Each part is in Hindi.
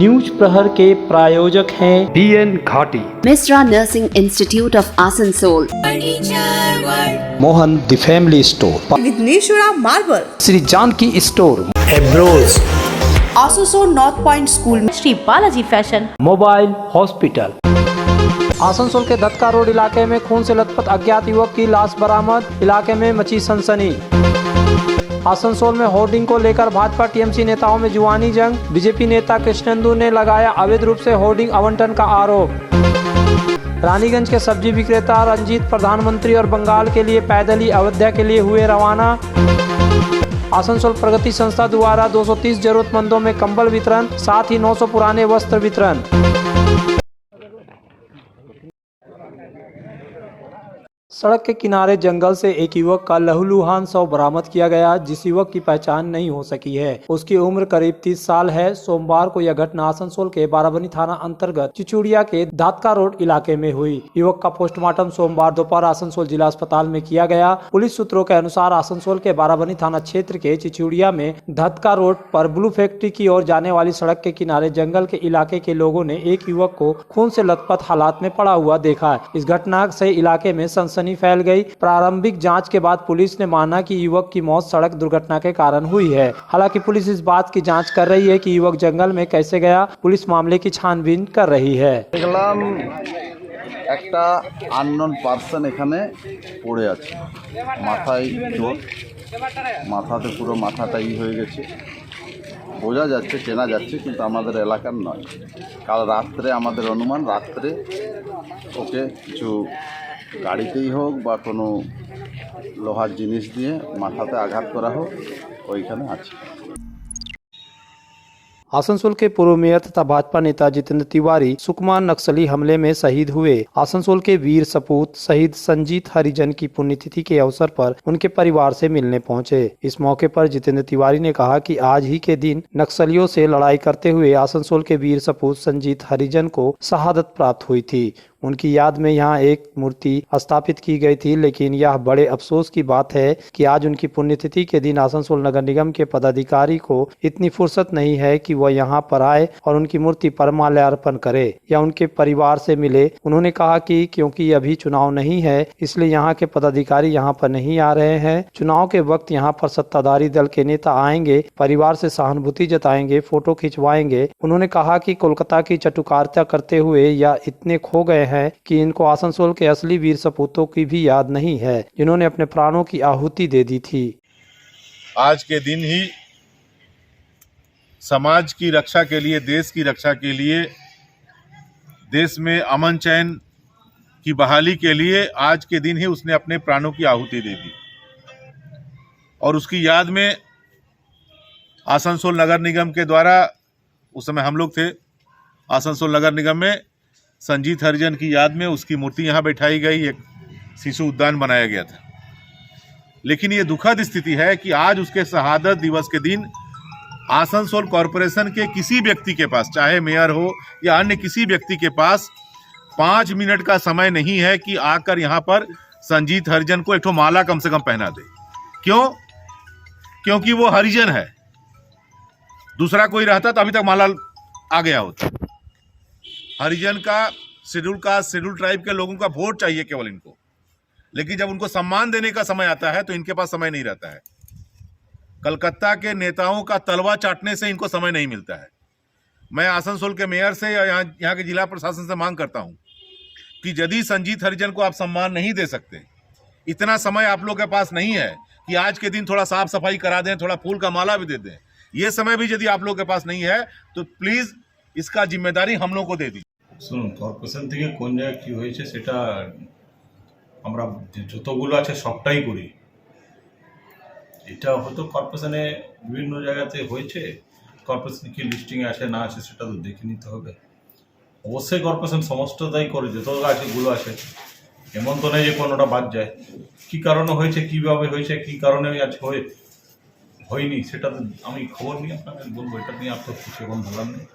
न्यूज प्रहर के प्रायोजक हैं BN Ghati, Mishra nursing institute of Asansol, Mohan the family store, Vighneshwara marble, Shri Janaki store, एब्रोज, Asansol north point school, Shri Balaji fashion, mobile hospital. Asansol के दत्का रोड इलाके में खून से लथपथ अज्ञात युवक की लाश बरामद, इलाके में मची सनसनी। आसनसोल में होर्डिंग को लेकर भाजपा टीएमसी नेताओं में जुबानी जंग, बीजेपी नेता कृष्णेंदु ने लगाया अवैध रूप से होर्डिंग आवंटन का आरोप। रानीगंज के सब्जी विक्रेता रंजीत प्रधानमंत्री और बंगाल के लिए पैदल ही अयोध्या के लिए हुए रवाना। आसनसोल प्रगति संस्था द्वारा 230 जरूरतमंदों में कंबल वितरण, साथ ही 900 पुराने वस्त्र वितरण। सड़क के किनारे जंगल से एक युवक का लहूलुहान शव बरामद किया गया, जिस युवक की पहचान नहीं हो सकी है। उसकी उम्र करीब 30 साल है। सोमवार को यह घटना आसनसोल के बाराबनी थाना अंतर्गत चिचुड़िया के दादका रोड इलाके में हुई। युवक का पोस्टमार्टम सोमवार दोपहर आसनसोल जिला अस्पताल में किया गया। पुलिस सूत्रों के अनुसार आसनसोल के बाराबनी थाना क्षेत्र के चिचुड़िया में दादका रोड पर ब्लू फैक्ट्री की ओर जाने वाली सड़क के किनारे जंगल के इलाके के लोगों ने एक युवक को खून से लथपथ हालात में पड़ा हुआ देखा। इस घटना से इलाके में सनसनी फैल गई। प्रारंभिक जांच के बाद पुलिस ने माना कि युवक की मौत सड़क दुर्घटना के कारण हुई है। हालांकि पुलिस इस बात की जांच कर रही है कि युवक जंगल में कैसे गया। पुलिस मामले की छानबीन कर रही है। একটা আননোন পার্সন এখানে পড়ে আছে, মাথায় চোট, মাথাতে পুরো মাথাটাই হয়ে গেছে, বোঝা যাচ্ছে, চেনা যাচ্ছে, কিন্তু আমাদের এলাকার নয়। কাল রাত্রে আমাদের অনুমান রাত্রে ওকে কিছু গাড়িতেই হোক বা কোনো লোহার জিনিস দিয়ে মাথাতে আঘাত করা হোক, ওইখানে আছে। आसनसोल के पूर्व मेयर तथा भाजपा नेता जितेंद्र तिवारी सुकमा नक्सली हमले में शहीद हुए। आसनसोल के वीर सपूत शहीद संजीत हरिजन की पुण्यतिथि के अवसर पर उनके परिवार से मिलने पहुंचे। इस मौके पर जितेंद्र तिवारी ने कहा कि आज ही के दिन नक्सलियों से लड़ाई करते हुए आसनसोल के वीर सपूत संजीत हरिजन को शहादत प्राप्त हुई थी। उनकी याद में यहाँ एक मूर्ति स्थापित की गई थी, लेकिन यह बड़े अफसोस की बात है कि आज उनकी पुण्यतिथि के दिन आसनसोल नगर निगम के पदाधिकारी को इतनी फुर्सत नहीं है कि वह यहाँ पर आए और उनकी मूर्ति पर माल्यार्पण करे या उनके परिवार से मिले। उन्होंने कहा कि क्योंकि अभी चुनाव नहीं है, इसलिए यहाँ के पदाधिकारी यहाँ पर नहीं आ रहे हैं। चुनाव के वक्त यहाँ पर सत्ताधारी दल के नेता आएंगे, परिवार से सहानुभूति जताएंगे, फोटो खिंचवाएंगे। उन्होंने कहा कि कोलकाता की चटुकारिता करते हुए या इतने खो गए हैं कि इनको आसनसोल के असली वीर सपूतों की भी याद नहीं है, जिन्होंने अपने प्राणों की आहुति दे दी थी। आज के दिन ही समाज की रक्षा के लिए, देश की रक्षा के लिए, देश में अमन चैन की बहाली के लिए आज के दिन ही उसने अपने प्राणों की आहुति दे दी। और उसकी याद में आसनसोल नगर निगम के द्वारा, उस समय हम लोग थे आसनसोल नगर निगम में, संजीत हरिजन की याद में उसकी मूर्ति यहाँ बैठाई गई, एक शिशु उद्यान बनाया गया था। लेकिन ये दुखद स्थिति है कि आज उसके शहादत दिवस के दिन आसनसोल कॉरपोरेशन के किसी व्यक्ति के पास, चाहे मेयर हो या अन्य किसी व्यक्ति के पास 5 मिनट का समय नहीं है कि आकर यहाँ पर संजीत हरिजन को एक ठो माला कम से कम पहना दे। क्यों? क्योंकि वो हरिजन है। दूसरा कोई रहता तो अभी तक माला आ गया होता। हरिजन का शेड्यूल कास्ट, शेड्यूल ट्राइब के लोगों का वोट चाहिए केवल इनको, लेकिन जब उनको सम्मान देने का समय आता है तो इनके पास समय नहीं रहता है। कलकत्ता के नेताओं का तलवा चाटने से इनको समय नहीं मिलता है। मैं आसनसोल के मेयर से या यहाँ के जिला प्रशासन से मांग करता हूँ कि यदि संजीत हरिजन को आप सम्मान नहीं दे सकते, इतना समय आप लोग के पास नहीं है कि आज के दिन थोड़ा साफ सफाई करा दें, थोड़ा फूल का माला भी दे दें, ये समय भी यदि आप लोग के पास नहीं है तो प्लीज इसका जिम्मेदारी हम लोग को दे दी। শুনুন, কর্পোরেশন থেকে কোন জায়গায় কী হয়েছে সেটা আমরা যতগুলো আছে সবটাই করি। এটা হয়তো কর্পোরেশনে বিভিন্ন জায়গাতে হয়েছে, কর্পোরেশন কি লিস্টিংয়ে আসে না আসে সেটা তো দেখে নিতে হবে। অবশ্যই কর্পোরেশন সমস্তটাই করে, যত গাছগুলো আছে, এমন তো নেই যে কোনোটা বাদ যায়। কী কারণে হয়েছে, কীভাবে হয়েছে, কী কারণে আজ হয়নি সেটা তো আমি খবর নিয়ে আপনাকে বলবো। এটা নিয়ে আপনার কিছু এখন বলার নেই।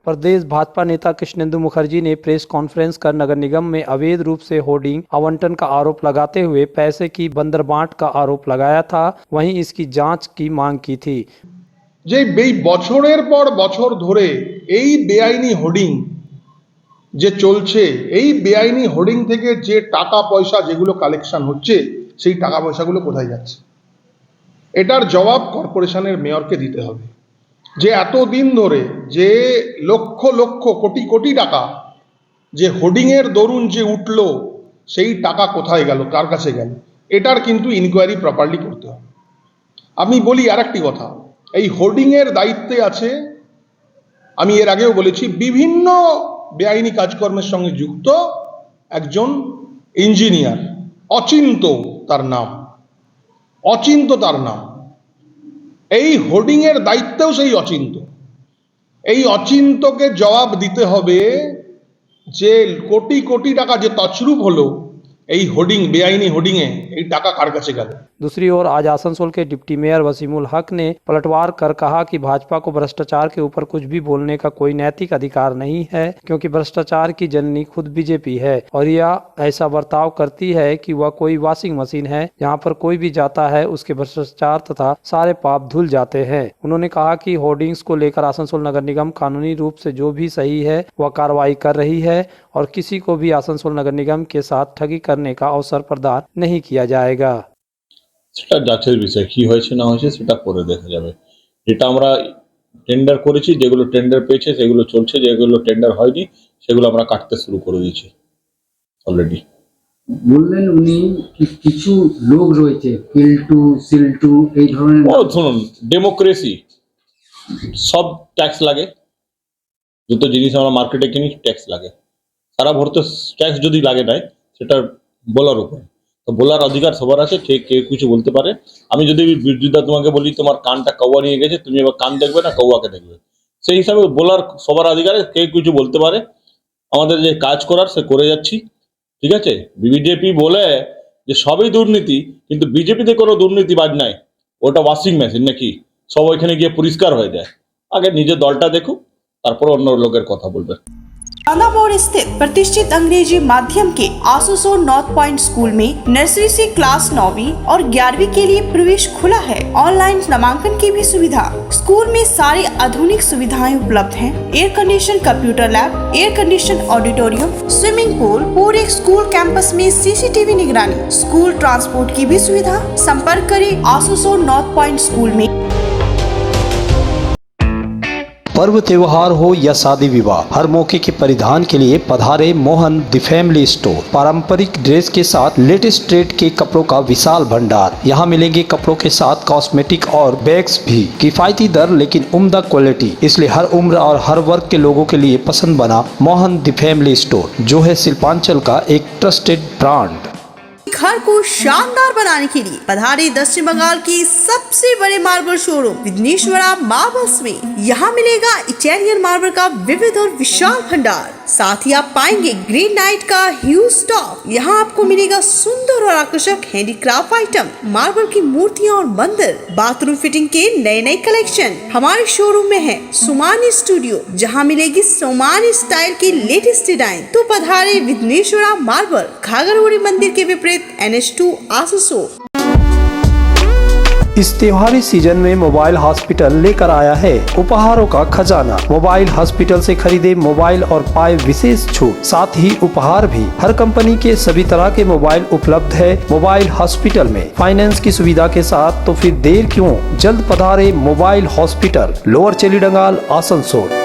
प्रदेश भाजपा नेता कृष्णेंदु मुखर्जी ने प्रेस कॉन्फ्रेंस कर नगर निगम में अवैध रूप से होर्डिंग आवंटन का आरोप लगाते हुए पैसे की बंदरबांट का आरोप लगाया था। वहीं इसकी जांच की मांग की थी। যে এই বছরের পর বছর ধরে এই বেআইনি হোর্ডিং যে চলছে, এই বেআইনি হোর্ডিং থেকে যে টাকা পয়সা যেগুলো কালেকশন হচ্ছে, সেই টাকা পয়সাগুলো কোথায় যাচ্ছে? এটার জবাব কর্পোরেশনের মেয়রকে দিতে হবে। যে এতদিন ধরে যে লক্ষ লক্ষ কোটি কোটি টাকা যে হোর্ডিংয়ের দরুন যে উঠলো, সেই টাকা কোথায় গেল, কার কাছে গেল, এটার কিন্তু ইনকোয়ারি প্রপারলি করতে হবে। আমি বলি আর একটি কথা, এই হোর্ডিংয়ের দায়িত্বে আছে, আমি এর আগেও বলেছি, বিভিন্ন বেআইনি কাজকর্মের সঙ্গে যুক্ত একজন ইঞ্জিনিয়ার, অচিন্ত তার নাম, অচিন্ত তার নাম। এই হোর্ডিংয়ের দায়িত্বেও সেই অচিন্ত। এই অচিন্তকে জবাব দিতে হবে যে কোটি কোটি টাকা যে তছরূপ হলো এই হোর্ডিং, বেআইনি হোর্ডিংয়ে, এই টাকা কার কাছে গেল। दूसरी ओर आज आसनसोल के डिप्टी मेयर वसीमुल हक ने पलटवार कर कहा कि भाजपा को भ्रष्टाचार के ऊपर कुछ भी बोलने का कोई नैतिक अधिकार नहीं है, क्योंकि भ्रष्टाचार की जननी खुद बीजेपी है और यह ऐसा बर्ताव करती है कि वह कोई वॉशिंग मशीन है, जहां पर कोई भी जाता है उसके भ्रष्टाचार तथा सारे पाप धुल जाते हैं। उन्होंने कहा कि होर्डिंग्स को लेकर आसनसोल नगर निगम कानूनी रूप से जो भी सही है वह कार्रवाई कर रही है और किसी को भी आसनसोल नगर निगम के साथ ठगी करने का अवसर प्रदान नहीं किया जाएगा। সেটা যাচাইয়ের বিষয়, কি হয়েছে না হয়েছে সেটা পরে দেখা যাবে। যেটা আমরা টেন্ডার করেছি, যেগুলো টেন্ডার পেয়েছে সেগুলো চলছে, যেগুলো টেন্ডার হয়নি সেগুলো আমরা কাটতে শুরু করে দিয়েছি অলরেডি। বললেন উনি কিছু লোক রয়েছে ফিল টু এই ধরনের। শুনুন, ডেমোক্রেসি, সব ট্যাক্স লাগে, যত জিনিস আমরা মার্কেটে কিনি ট্যাক্স লাগে, সারা ভরতে ট্যাক্স যদি লাগে নাই সেটা বলার উপর, তো বলার অধিকার সবার আছে, ঠিক কেউ কিছু বলতে পারে। আমি যদি বিরোধিতা তোমাকে বলি তোমার কানটা কৌয়া নিয়ে গেছে, তুমি এবার কান দেখবে না কৌয়াকে দেখবে, সেই হিসাবে বলার সবার অধিকারে, কেউ কিছু বলতে পারে। আমাদের যে কাজ করার সে করে যাচ্ছি, ঠিক আছে। বিজেপি বলে যে সবই দুর্নীতি, কিন্তু বিজেপিতে কোনো দুর্নীতিবাজ নাই, ওটা ওয়াশিং মেশিন নাকি, সব ওইখানে গিয়ে পরিষ্কার হয়ে যায়। আগে নিজের দলটা দেখুক, তারপর অন্য लोगों কথা বলবে। चांदामोड़ स्थित प्रतिष्ठित अंग्रेजी माध्यम के आसनसोल नॉर्थ पॉइंट स्कूल में नर्सरी से क्लास 9वीं और 11वीं के लिए प्रवेश खुला है। ऑनलाइन नामांकन की भी सुविधा। स्कूल में सारी आधुनिक सुविधाएं उपलब्ध हैं। Air condition computer lab, air condition auditorium, swimming pool, पूरे स्कूल कैंपस में सीसीटीवी निगरानी, स्कूल ट्रांसपोर्ट की भी सुविधा। संपर्क करें आसनसोल नॉर्थ पॉइंट स्कूल में। पर्व त्योहार हो या शादी विवाह, हर मौके के परिधान के लिए पधारे मोहन द फैमिली स्टोर। पारंपरिक ड्रेस के साथ लेटेस्ट ट्रेंड के कपड़ों का विशाल भंडार। यहाँ मिलेंगे कपड़ों के साथ कॉस्मेटिक और बैग्स भी। किफायती दर लेकिन उम्दा क्वालिटी, इसलिए हर उम्र और हर वर्ग के लोगों के लिए पसंद बना मोहन द फैमिली स्टोर, जो है शिल्पांचल का एक ट्रस्टेड ब्रांड। घर को शानदार बनाने के लिए पधारे दक्षिण बंगाल की सबसे बड़े मार्बल शोरूम विघ्नेश्वरा मार्बल्स में। यहाँ मिलेगा इटालियन मार्बल का विविध और विशाल भंडार, साथ ही आप पाएंगे ग्रेनाइट का ह्यूज स्टॉक। यहाँ आपको मिलेगा सुंदर और आकर्षक हैंडीक्राफ्ट आइटम, मार्बल की मूर्तियाँ और मंदिर, बाथरूम फिटिंग के नए नए कलेक्शन। हमारे शोरूम में है सोमानी स्टूडियो, जहाँ मिलेगी सोमानी स्टाइल की लेटेस्ट डिजाइन। तो पधारे विघ्नेश्वरा मार्बल, घाघरगुड़ी मंदिर के विपरीत NH2 आसनसोल। इस त्योहारी सीजन में मोबाइल हॉस्पिटल लेकर आया है उपहारों का खजाना। मोबाइल हॉस्पिटल से खरीदे मोबाइल और पाए विशेष छूट, साथ ही उपहार भी। हर कंपनी के सभी तरह के मोबाइल उपलब्ध है मोबाइल हॉस्पिटल में, फाइनेंस की सुविधा के साथ। तो फिर देर क्यों, जल्द पधारे mobile hospital, lower Chelidangal, Asansol.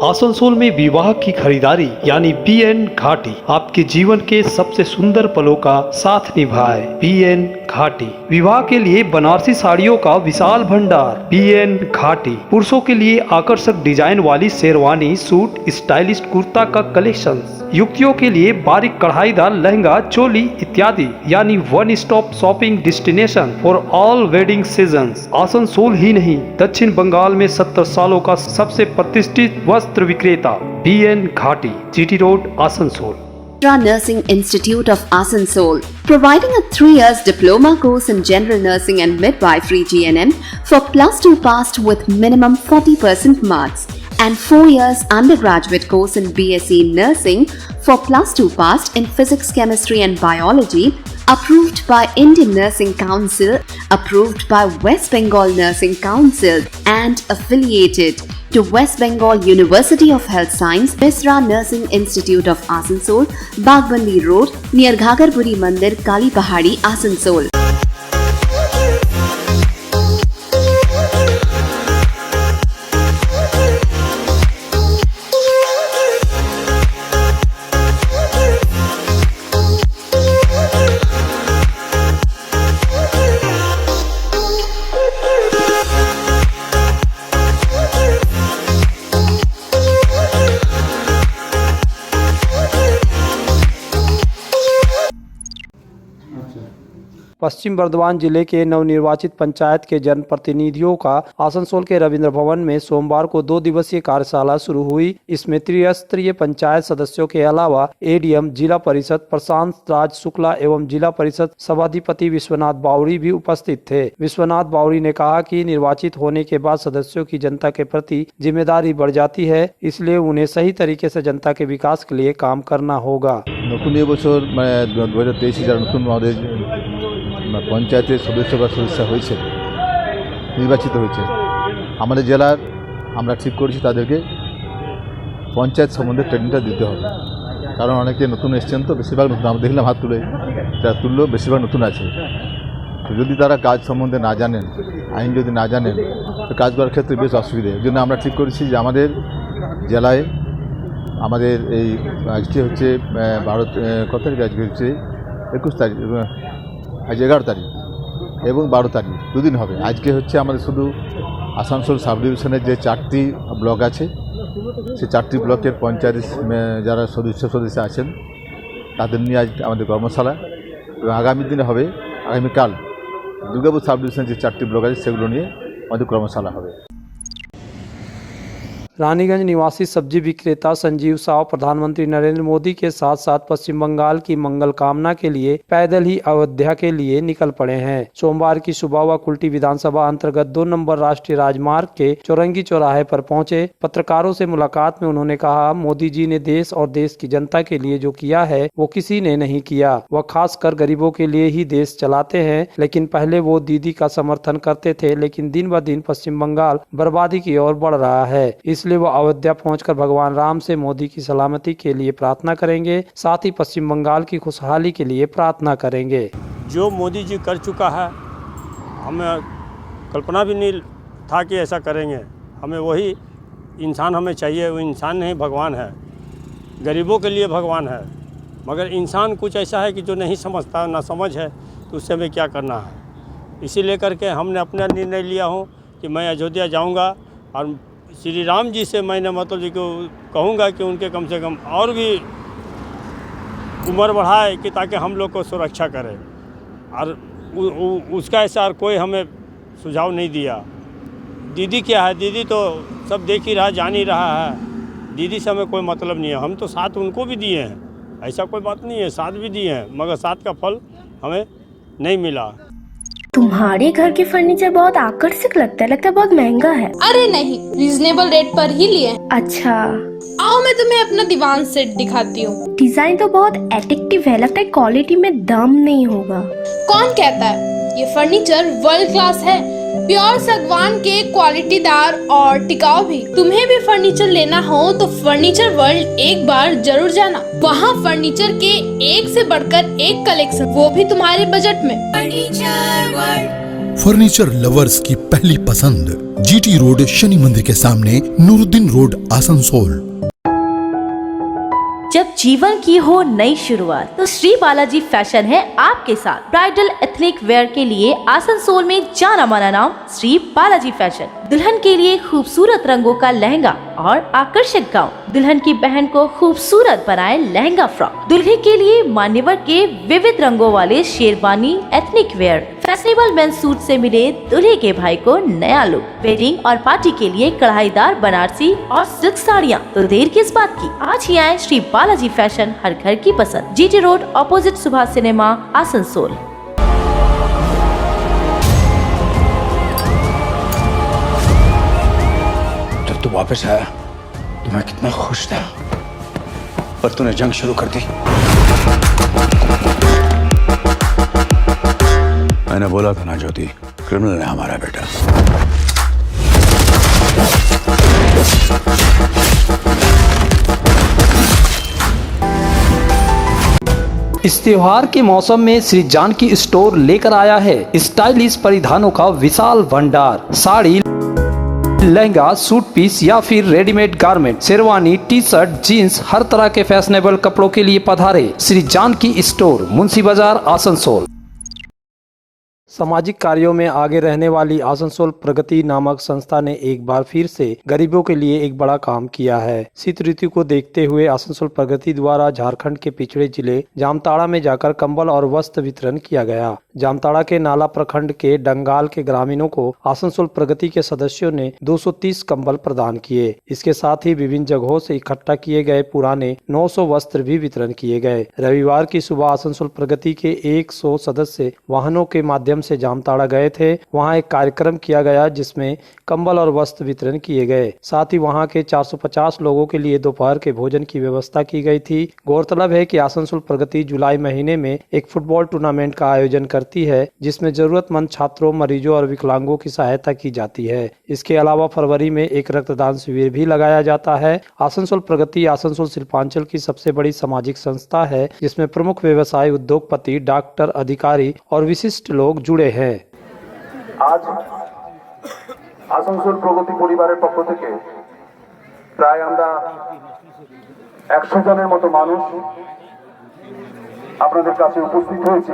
Asansol में विवाह की खरीदारी यानी BN घाटी आपके जीवन के सबसे सुंदर पलों का साथ निभाए। BN घाटी विवाह के लिए बनारसी साड़ियों का विशाल भंडार। BN घाटी पुरुषों के लिए आकर्षक डिजाइन वाली शेरवानी, सूट, स्टाइलिश कुर्ता का कलेक्शन, युवतियों के लिए बारीक कढ़ाईदार लहंगा, चोली इत्यादि, यानी one stop shopping destination for all wedding seasons. Asansol ही नहीं, दक्षिण बंगाल में 70 सालों का सबसे प्रतिष्ठित वस्त्र विक्रेता BN घाटी, GT road, Asansol. Nursing Institute of Asansol, providing a 3 years diploma course in general nursing and midwifery GNM for +2 passed with minimum 40% marks, and 4 years undergraduate course in BSc Nursing for +2 passed in physics, chemistry and biology Approved by Indian Nursing Council, approved by West Bengal Nursing Council and affiliated to West Bengal University of Health Science, Misra Nursing Institute of Asansol, Bagbandi Road near Ghagarpuri Mandir, Kali Pahadi, Asansol. पश्चिम बर्धमान जिले के नवनिर्वाचित पंचायत के जनप्रतिनिधियों का आसनसोल के रविंद्र भवन में सोमवार को 2 दिवसीय कार्यशाला शुरू हुई। इसमें त्रिस्तरीय पंचायत सदस्यों के अलावा एडीएम, जिला परिषद प्रशांत राज शुक्ला एवं जिला परिषद सभाधिपति विश्वनाथ बावरी भी उपस्थित थे। विश्वनाथ बावरी ने कहा कि निर्वाचित होने के बाद सदस्यों की जनता के प्रति जिम्मेदारी बढ़ जाती है, इसलिए उन्हें सही तरीके से जनता के विकास के लिए काम करना होगा। নতুন এবছর 2023 যারা নতুন আমাদের পঞ্চায়েতের সদস্য বা সদস্য হয়েছে, নির্বাচিত হয়েছে, আমাদের জেলার আমরা ঠিক করেছি তাদেরকে পঞ্চায়েত সম্বন্ধে ট্রেনিংটা দিতে হবে। কারণ অনেকে নতুন এসছেন, তো বেশিরভাগ নতুন, আমরা দেখলাম হাত তুলে যারা তুললো বেশিরভাগ নতুন আছে। তো যদি তারা কাজ সম্বন্ধে না জানেন, আইন যদি না জানেন, তো কাজ করার ক্ষেত্রে বেশ অসুবিধা। এই জন্য আমরা ঠিক করেছি যে আমাদের জেলায় আমাদের এই আজকে হচ্ছে 12 তারিখ, আজকে হচ্ছে 21 তারিখ, আজ 11 তারিখ এবং 12 তারিখ, দুদিন হবে। আজকে হচ্ছে আমাদের শুধু আসানসোল সাব ডিভিশনের যে 4টি ব্লক আছে, সেই 4টি ব্লকের পঞ্চায়েত যারা সদস্য আছেন তাদের নিয়ে আজ আমাদের কর্মশালা, এবং আগামী দিনে হবে, আগামীকাল দুর্গাপুর সাব ডিভিশনের যে 4টি ব্লক আছে সেগুলো নিয়ে আমাদের কর্মশালা হবে। रानीगंज निवासी सब्जी विक्रेता संजीव साव प्रधानमंत्री नरेंद्र मोदी के साथ साथ पश्चिम बंगाल की मंगल कामना के लिए पैदल ही अयोध्या के लिए निकल पड़े हैं। सोमवार की सुबह वह कुल्टी विधानसभा अंतर्गत 2 नंबर राष्ट्रीय राजमार्ग के चौरंगी चौराहे पर पहुंचे। पत्रकारों से मुलाकात में उन्होंने कहा, मोदी जी ने देश और देश की जनता के लिए जो किया है वो किसी ने नहीं किया। वह खासकर गरीबों के लिए ही देश चलाते हैं, लेकिन पहले वो दीदी का समर्थन करते थे, लेकिन दिन ब दिन पश्चिम बंगाल बर्बादी की ओर बढ़ रहा है। इसलिए वो अयोध्या पहुंचकर भगवान राम से मोदी की सलामती के लिए प्रार्थना करेंगे, साथ ही पश्चिम बंगाल की खुशहाली के लिए प्रार्थना करेंगे। जो मोदी जी कर चुका है, हमें कल्पना भी नहीं था कि ऐसा करेंगे। हमें वही इंसान हमें चाहिए, वो इंसान नहीं भगवान है, गरीबों के लिए भगवान है। मगर इंसान कुछ ऐसा है कि जो नहीं समझता, ना समझ है, तो उससे हमें क्या करना है। इसी लेकर के हमने अपना निर्णय लिया हूँ कि मैं अयोध्या जाऊँगा और श्री राम जी से मैंने मतलब जी को कहूँगा कि उनके कम से कम और भी उम्र बढ़ाए कि ताकि हम लोग को सुरक्षा करे। और उसका ऐसा कोई हमें सुझाव नहीं दिया। दीदी क्या है, दीदी तो सब देख ही रहा, जान ही रहा है। दीदी से हमें कोई मतलब नहीं है। हम तो साथ उनको भी दिए हैं, ऐसा कोई बात नहीं है, साथ भी दिए हैं, मगर साथ का फल हमें नहीं मिला। तुम्हारे घर के फर्नीचर बहुत आकर्षक लगता है बहुत महंगा है। अरे नहीं, रीजनेबल रेट पर ही लिए। अच्छा, आओ मैं तुम्हें अपना दीवान सेट दिखाती हूँ। डिजाइन तो बहुत एट्रैक्टिव है, लगता है क्वालिटी में दम नहीं होगा। कौन कहता है? ये फर्नीचर वर्ल्ड क्लास है, प्योर सागवान के, क्वालिटीदार और टिकाऊ भी। तुम्हें भी फर्नीचर लेना हो तो फर्नीचर वर्ल्ड एक बार जरूर जाना। वहाँ फर्नीचर के एक से बढ़कर एक कलेक्शन, वो भी तुम्हारे बजट में। फर्नीचर वर्ल्ड, फर्नीचर लवर्स की पहली पसंद, जीटी रोड, शनि मंदिर के सामने, नूरुद्दीन रोड, आसनसोल। जब जीवन की हो नई शुरुआत तो श्री बालाजी फैशन है आपके साथ। ब्राइडल एथनिक वेयर के लिए आसनसोल में जाना माना नाम श्री बालाजी फैशन। दुल्हन के लिए खूबसूरत रंगों का लहंगा और आकर्षक गाउन, दुल्हन की बहन को खूबसूरत बनाए लहंगा फ्रॉक, दुल्हे के लिए मान्यवर के विविध रंगों वाले sherwani, ethnic wear, fashionable men's suit से मिले दूल्हे के भाई को नया लुक, वेडिंग और पार्टी के लिए कढ़ाईदार बनारसी और सिल्क साड़ियाँ। तो देर किस बात की, आज ही आए श्री बालाजी फैशन, हर घर की पसंद। GT road, opposite Subhash cinema, Asansol. जब तू वापस आया तो मैं कितना खुश था, पर तूने जंग शुरू कर दी। मैंने बोला था ना ज्योति, क्रिमिनल है हमारा बेटा। इस त्योहार के मौसम में श्री जानकी स्टोर लेकर आया है स्टाइलिश परिधानों का विशाल भंडार। साड़ी, लहंगा, सूट पीस या फिर readymade garment, sherwani, T shirt, jeans, हर तरह के फैशनेबल कपड़ों के लिए पधारे श्री जानकी स्टोर, मुंशी बाजार, आसनसोल। सामाजिक कार्यों में आगे रहने वाली आसनसोल प्रगति नामक संस्था ने एक बार फिर से गरीबों के लिए एक बड़ा काम किया है। शीत ऋतु को देखते हुए आसनसोल प्रगति द्वारा झारखंड के पिछड़े जिले जामताड़ा में जाकर कंबल और वस्त्र वितरण किया गया। जामताड़ा के नाला प्रखंड के डंगाल के ग्रामीणों को आसनसोल प्रगति के सदस्यों ने 230 कंबल प्रदान किए। इसके साथ ही विभिन्न जगहों से इकट्ठा किए गए पुराने 900 वस्त्र भी वितरण किए गए। रविवार की सुबह आसनसोल प्रगति के 100 सदस्य वाहनों के माध्यम से जामताड़ा गए थे। वहां एक कार्यक्रम किया गया जिसमें कंबल और वस्त्र वितरण किए गए। साथ ही वहां के 450 लोगों के लिए दोपहर के भोजन की व्यवस्था की गई थी। गौरतलब है कि आसनसोल प्रगति जुलाई महीने में एक फुटबॉल टूर्नामेंट का आयोजन करती है जिसमें जरूरतमंद छात्रों, मरीजों और विकलांगों की सहायता की जाती है। इसके अलावा फरवरी में एक रक्तदान शिविर भी लगाया जाता है। आसनसोल प्रगति आसनसोल शिल्पांचल की सबसे बड़ी सामाजिक संस्था है जिसमें प्रमुख व्यवसाय, उद्योगपति, डॉक्टर, अधिकारी और विशिष्ट लोग जुड़े हैं। आज आसनसोल प्रगति परिवारेर पक्ष থেকে প্রায় আমরা 100 জনের মতো মানুষ আপনাদের কাছে উপস্থিত হয়েছে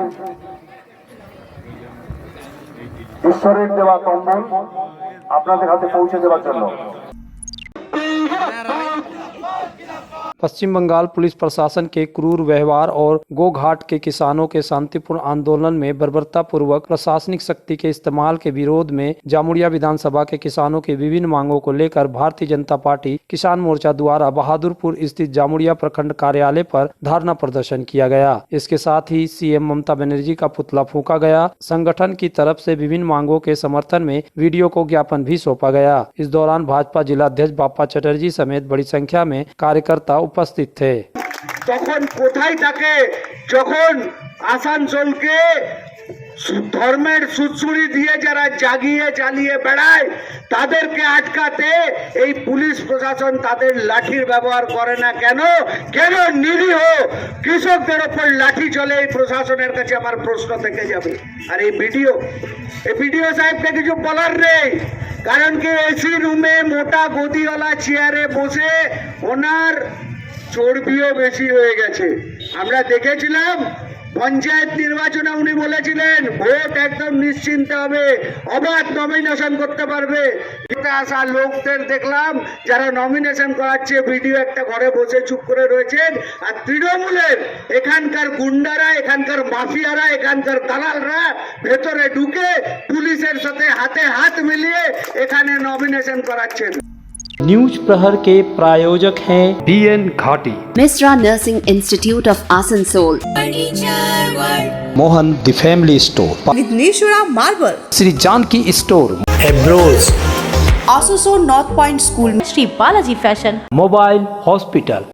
ঈশ্বরের দেওয়া কম্বল আপনাদের হাতে পৌঁছে দেওয়ার জন্য। पश्चिम बंगाल पुलिस प्रशासन के क्रूर व्यवहार और गोघाट के किसानों के शांतिपूर्ण आंदोलन में बर्बरता पूर्वक प्रशासनिक शक्ति के इस्तेमाल के विरोध में जामुड़िया विधानसभा के किसानों की विभिन्न मांगों को लेकर भारतीय जनता पार्टी किसान मोर्चा द्वारा बहादुरपुर स्थित जामुड़िया प्रखंड कार्यालय पर धरना प्रदर्शन किया गया। इसके साथ ही सीएम ममता बनर्जी का पुतला फूंका गया। संगठन की तरफ से विभिन्न मांगों के समर्थन में वीडियो को ज्ञापन भी सौंपा गया। इस दौरान भाजपा जिला अध्यक्ष बाप्पा चटर्जी समेत बड़ी संख्या में कार्यकर्ता उपस्थित थे। তখন কোথায় থাকে যখন আসানসোলকে ধর্মের সুৎসুরি দিয়ে যারা জাগিয়ে জ্বালিয়ে বেড়ায় তাদেরকে আটকাতে এই পুলিশ প্রশাসন তাদের লাঠির ব্যবহার করে না কেন? কেন নিরীহ কৃষকদের উপর লাঠি চলে? এই প্রশাসনের কাছে আমার প্রশ্ন থেকে যাবে। আর এই ভিডিও সাহেবকে কিছু বলার নেই, কারণ কি এসি রুমে মোটা গদিওয়ালা চেয়ারে বসে ওনার চর্বিও বেশি হয়ে গেছে। আমরা দেখেছিলাম পঞ্চায়েত নির্বাচনে উনি বলেছিলেন ভোট একদম নিশ্চিন্ত হবে, অবাধ নমিনেশন করতে পারবে। আসা লোকদের দেখলাম যারা নমিনেশন করাচ্ছে ভিডিও একটা ঘরে বসে চুপ করে রয়েছেন। আর তৃণমূলের এখানকার গুন্ডারা, এখানকার মাফিয়ারা, এখানকার দালালরা ভেতরে ঢুকে পুলিশের সাথে হাতে হাত মিলিয়ে এখানে নমিনেশন করাচ্ছেন। न्यूज प्रहर के प्रायोजक हैं BN Ghati, Mishra nursing institute of Asansol, Mohan the family store, Vighneshwara marble, Shri Janaki store, Asansol north point school, Shri Balaji fashion, mobile hospital,